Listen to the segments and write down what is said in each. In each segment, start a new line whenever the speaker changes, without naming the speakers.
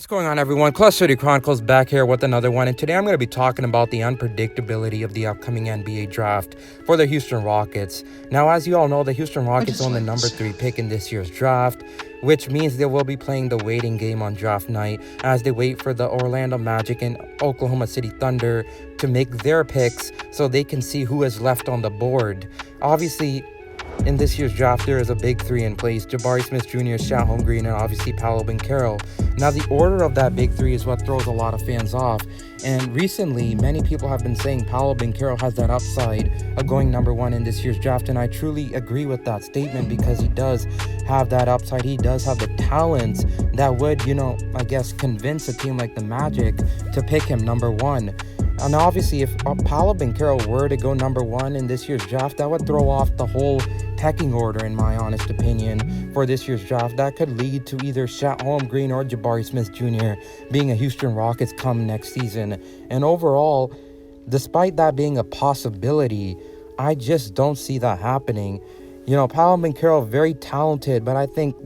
What's going on, everyone? Clutch City Chronicles back here with another one, and today I'm going to be talking about the unpredictability of the upcoming NBA draft for the Houston Rockets. Now, as you all know, the Houston Rockets own the number 3 pick in this year's draft, which means they will be playing the waiting game on draft night as they wait for the Orlando Magic and Oklahoma City Thunder to make their picks so they can see who is left on the board. Obviously, in this year's draft, there is a big three in place: Jabari Smith Jr., Chet Holmgren, and obviously Paolo Banchero. Now, the order of that big three is what throws a lot of fans off. And recently, many people have been saying Paolo Banchero has that upside of going number 1 in this year's draft. And I truly agree with that statement because he does have that upside. He does have the talents that would, I guess, convince a team like the Magic to pick him number 1. And obviously, if Paolo Banchero were to go number 1 in this year's draft, that would throw off the whole pecking order, in my honest opinion, for this year's draft. That could lead to either Chet Holmgren or Jabari Smith Jr. being a Houston Rockets come next season. And overall, despite that being a possibility, I just don't see that happening. Paolo Banchero, very talented, but I think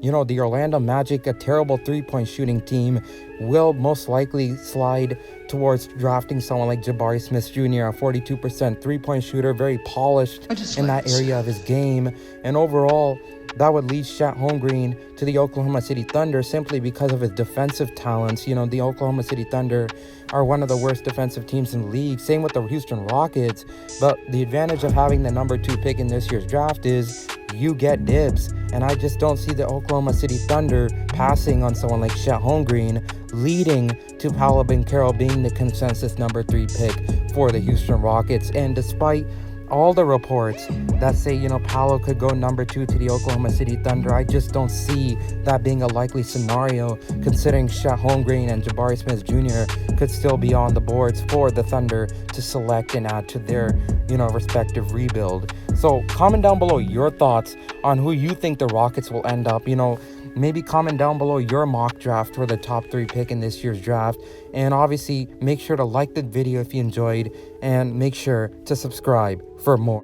the Orlando Magic, a terrible three-point shooting team, will most likely slide towards drafting someone like Jabari Smith Jr., a 42% three-point shooter, very polished in that area of his game. And overall, that would lead Chet Holmgren to the Oklahoma City Thunder simply because of his defensive talents. The Oklahoma City Thunder are one of the worst defensive teams in the league. Same with the Houston Rockets. But the advantage of having the number 2 pick in this year's draft is you get dibs. And I just don't see the Oklahoma City Thunder passing on someone like Chet Holmgren, leading to Paolo Banchero being the consensus number 3 pick for the Houston Rockets. And despite all the reports that say, Paolo could go number 2 to the Oklahoma City Thunder, I just don't see that being a likely scenario, considering Chet Holmgren and Jabari Smith Jr. could still be on the boards for the Thunder to select and add to their, respective rebuild. So comment down below your thoughts on who you think the Rockets will end up. Maybe comment down below your mock draft for the top 3 pick in this year's draft. And obviously, make sure to like the video if you enjoyed, and make sure to subscribe for more.